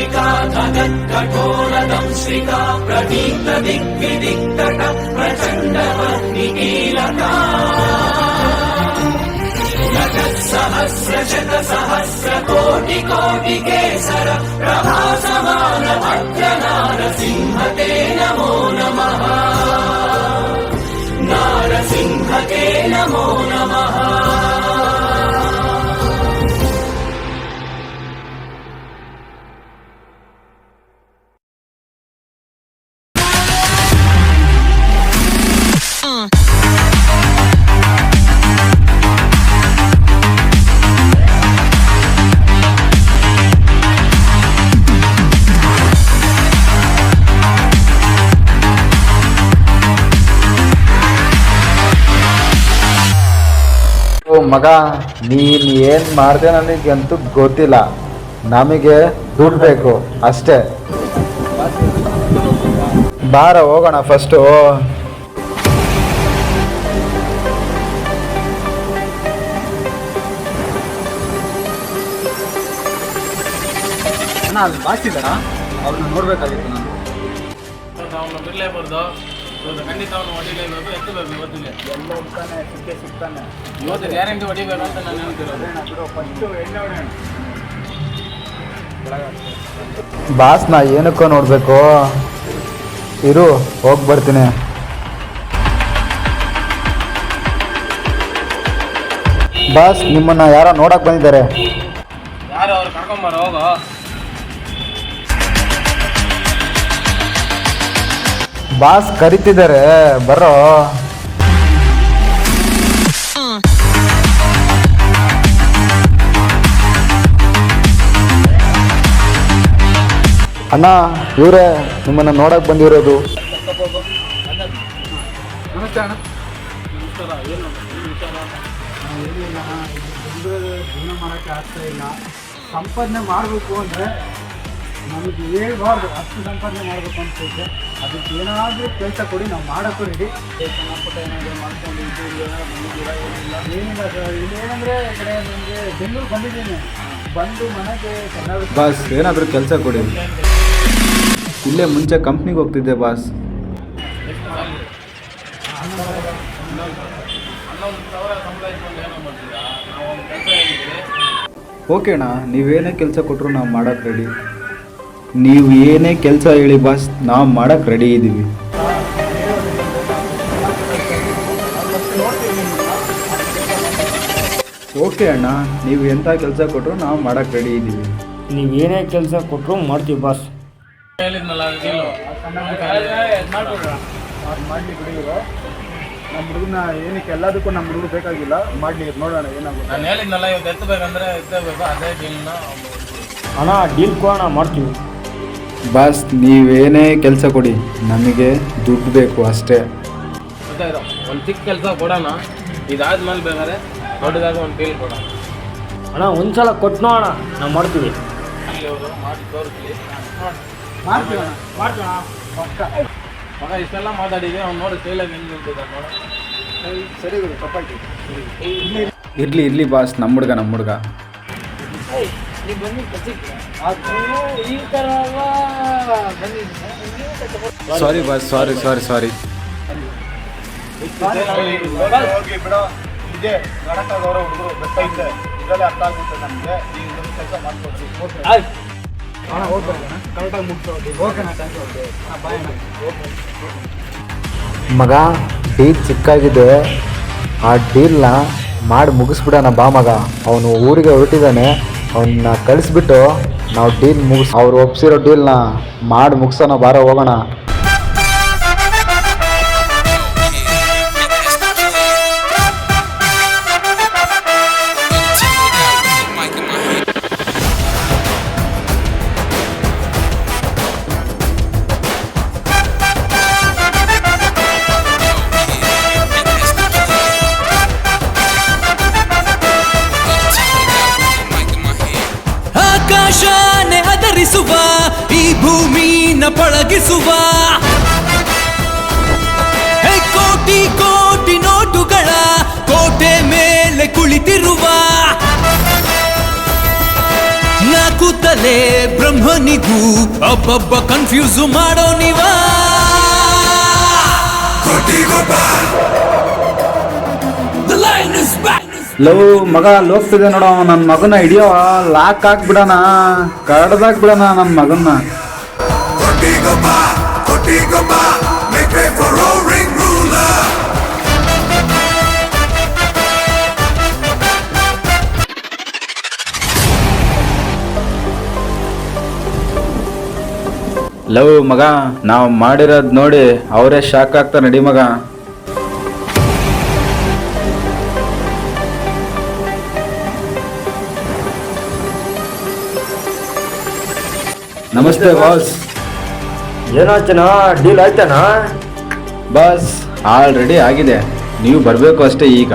दंशिका धगत्कठोरदंशिका प्रदीप्तदिग्विदिक्तट प्रचण्डमग्निकीलका सहस्रशतसहस्रकोटिकोटिकेसर प्रभासमान भद्रनारसिंहते नमो नमः नारसिंहते नमो नमः ಮಗ ನೀನು ಏನು ಮಾಡಿದೆ ನನಗಂತೂ ಗೊತ್ತಿಲ್ಲ. ನಮಗೆ ದುಡ್ಡು ಬೇಕು ಅಷ್ಟೇ. ಬಾರ ಹೋಗೋಣ ಫಸ್ಟು. ಅಲ್ಲಿ ಬಾಸಿದಾರ ಅವ್ರನ್ನ ನೋಡ್ಬೇಕಾಗಿತ್ತು ನಾನು. ಅವನು ಬಿಡಲೇಬಾರ್ದು. ಖಂಡಿತ ಅವನು ಹೊಡಿಲೇಬೇಕು, ಎತ್ತಬೇಕು. ಇವತ್ತಿಗೆ ಎಲ್ಲ ಹೋಗ್ತಾನೆ, ಸಿಗ್ತಾನೆ. ಇವತ್ತು ಗ್ಯಾರಂಟಿ ಹೊಡಿಬೇಕು ಅಂತ ನಾನು ಹೇಳ್ತಿರೋದು. ಬಾಸ್ ನಾ ಏನಕ್ಕೋ ನೋಡಬೇಕು. ಇರು ಹೋಗಿ ಬರ್ತೀನಿ. ಬಾಸ್ ನಿಮ್ಮನ್ನ ಯಾರೋ ನೋಡಕ್ ಬಂದಿದ್ದಾರೆ. ಯಾರು ಅವ್ರು ಕರ್ಕೊಂಬಾರ ಹೋಗೋ. ಬಾಸ್ ಕರಿತಿದ್ದಾರೆ ಬರೋ. ಅಣ್ಣ ಇವರೇ ನಿಮ್ಮನ್ನ ನೋಡಕ್ ಬಂದಿರೋದು. ನಮಸ್ತೆ ಅಣ್ಣ. ನಮಸ್ಕಾರ. ಏನು ವಿಚಾರ? ಏನಿಲ್ಲ, ಜೀವನ ಮಾಡೋಕ್ಕೆ ಆಗ್ತಾ ಇಲ್ಲ. ಸಂಪಾದನೆ ಮಾಡಬೇಕು ಅಂದರೆ ನಮಗೆ ಹೇಳ್ಬಾರ್ದು, ಅಷ್ಟು ಸಂಪಾದನೆ ಮಾಡಬೇಕು ಅನ್ಸುತ್ತೆ. ಅದಕ್ಕೆ ಏನಾದರೂ ಕೆಲಸ ಕೊಡಿ, ನಾವು ಮಾಡೋಕ್ಕೂ ರೆಡಿ. ಸಣ್ಣ ಪುಟ್ಟ ಏನಾದರೂ ಮಾಡ್ಕೊಂಡು ಏನಿಲ್ಲ ಸರ್. ಇಲ್ಲೇನಂದರೆ ಈ ಕಡೆ ನನಗೆ ಬೆಂಗಳೂರು ಬಂದಿದ್ದೀನಿ. ಬಂದು ಮನೆಗೆ ಚೆನ್ನಾಗಿ ಬಾಸ್ ಏನಾದರೂ ಕೆಲಸ ಕೊಡಿ. ಇಲ್ಲೇ ಮುಂಚೆ ಕಂಪ್ನಿಗೆ ಹೋಗ್ತಿದ್ದೆ ಬಾಸ್. 11,000 ಸಂಬಳ ಇಟ್ಕೊಂಡು ಏನೋ ಮಾಡ್ತೀರಾ? ನಾವು ಒಂದು ಕೆಲಸ ಹೇಳಿದ್ರಿ. ಓಕೆ ಅಣ್ಣ, ನೀವೇನೇ ಕೆಲಸ ಕೊಟ್ಟರು ನಾವು ಮಾಡೋಕ್ಕೆ ರೆಡಿ. ನೀವು ಏನೇ ಕೆಲಸ ಹೇಳಿ ಬಾಸ್, ನಾವು ಮಾಡೋಕ್ಕೆ ರೆಡಿ ಇದ್ದೀವಿ. ಓಕೆ ಅಣ್ಣ, ನೀವು ಎಂಥ ಕೆಲಸ ಕೊಟ್ಟರು ನಾವು ಮಾಡೋಕ್ಕೆ ರೆಡಿ ಇದ್ದೀವಿ. ನೀವೇನೇ ಕೆಲಸ ಕೊಟ್ಟರು ಮಾಡ್ತೀವಿ ಬಾಸ್. ಹೇಳಿದ್ನಲ್ಲ ಡೀಲು ಮಾಡಲಿ ಬಿಡಿದ್ರು. ನಮ್ಮ ಹುಡುಗನ ಏನಕ್ಕೆ ಎಲ್ಲದಕ್ಕೂ ನಮ್ಮ ಹುಡುಗ ಬೇಕಾಗಿಲ್ಲ, ಮಾಡಲಿ ನೋಡೋಣ ಏನಾಗುತ್ತೆ. ನಾನು ಹೇಳಿದ್ನಲ್ಲ ಇವತ್ತು ಎತ್ತಬೇಕಂದ್ರೆ ಎತ್ತಬೇಕು. ಅದೇ ಡೀಲ್ನ ಹಣ ಡೀಲ್ ಕೊಡೋಣ, ಮಾಡ್ತೀವಿ ಬಾಸ್. ನೀವೇನೇ ಕೆಲಸ ಕೊಡಿ, ನಮಗೆ ದುಡ್ಡು ಬೇಕು ಅಷ್ಟೇ. ಗೊತ್ತಾಯ್ತು. ಒಂದು ಚಿಕ್ಕ ಕೆಲಸ ಕೊಡೋಣ, ಇದಾದ್ಮೇಲೆ ಬೇಕಾದ್ರೆ ದೊಡ್ಡದಾಗ ಒಂದು ಡೀಲ್ ಕೊಡೋಣ. ಹಣ ಒಂದ್ಸಲ ಕೊಟ್ಟು ನೋಡೋಣ, ನಾವು ಮಾಡ್ತೀವಿ. ಅಲ್ಲಿ ಅವರು ಮಾಡಿ ತೋರಿಸ್ಲಿ. ಮಾಡ್ತೀವಣ್ಣ, ಮಾಡ್ತೀವಣ್ಣ ಪಕ್ಕ. ಮಗ ಇಷ್ಟೆಲ್ಲ ಮಾತಾಡಿದೆ, ಅವ್ನು ನೋಡಿ ಸ್ಟೈಲಾಗಿ ಹೆಂಗೆ ನಿಂತಿದ್ದ ನೋಡು. ಸರಿ ಗುರು, ತಪ್ಪಾಯ್ತು. ಇರಲಿ ಬಾಸ್, ನಮ್ಮ ಹುಡುಗ. ನೀವು ಬನ್ನಿ ಅದು ಈ ಥರ ಸಾರಿ ಬಾಸ್, ಸಾರಿ. ಹೋಗಿ ಬಿಡೋ. ಇದೆ ಗಡಕ್ಕಾಗವ್ರ ಹುಡುಗರು ಗೊತ್ತೈತೆ. ಇದರಲ್ಲೇ ಅರ್ಥ ಆಗುತ್ತೆ ನಮಗೆ. ಈಗ ಒಂದು ಕೆಲಸ ಮಾಡ್ಕೊಡ್ತೀವಿ. ಹಣ ಹೋಗ್ಬೇಕಣ್ಣ, ಕರೆಕ್ಟಾಗಿ ಮುಗಿಸೋದು. ಓಕೆನಾ, ಥ್ಯಾಂಕ್ ಯು. ಹಾಂ ಬಾಯ್ ಅಣ್ಣ. ಮಗ ಡೀಲ್ ಸಿಕ್ಕಾಗಿದೆ. ಆ ಡೀಲ್ನ ಮಾಡಿ ಮುಗಿಸ್ಬಿಡೋಣ ಬಾ ಮಗ. ಅವನು ಊರಿಗೆ ಹೊರಟಿದ್ದಾನೆ, ಅವನ್ನ ಕಳಿಸ್ಬಿಟ್ಟು ನಾವು ಡೀಲ್ ಅವ್ರು ಒಪ್ಸಿರೋ ಡೀಲ್ನ ಮಾಡಿ ಮುಗಿಸೋಣ. ಬಾರ ಹೋಗೋಣ. ಆಕಾಶನೇ ಹದರಿಸುವ ಈ ಭೂಮಿನ ಪಳಗಿಸುವ ಕೋಟಿ ಕೋಟಿ ನೋಟುಗಳ ಕೋಟೆ ಮೇಲೆ ಕುಳಿತಿರುವ ಕೂತಲೇ ಬ್ರಹ್ಮನಿಗೂ ಒಬ್ಬೊಬ್ಬ ಕನ್ಫ್ಯೂಸ್ ಮಾಡೋ ನೀವ ಲವ್ ಮಗ ಲೋಗ್ತಿದೆ ನೋಡೋ ನನ್ನ ಮಗನ ಹಿಡಿಯೋ ಲಾಕ್ ಹಾಕ್ಬಿಡಣ ಕಡ್ದಾಕ್ಬಿಡಣ ನನ್ನ ಮಗನ್ನ ಲವ್ ಮಗ ನಾವು ಮಾಡಿರೋದ್ ನೋಡಿ ಅವರೇ ಶಾಕ್ ಆಗ್ತಾರೆ ನಡಿ ಮಗ. ನಮಸ್ತೆ ಬಾಸ್. ಏನಾಯ್ತನಾ, ಡೀಲ್ ಆಯ್ತಾನಾ? ಬಾಸ್ ಆಲ್ರೆಡಿ ಆಗಿದೆ, ನೀವು ಬರಬೇಕು ಅಷ್ಟೇ ಈಗ.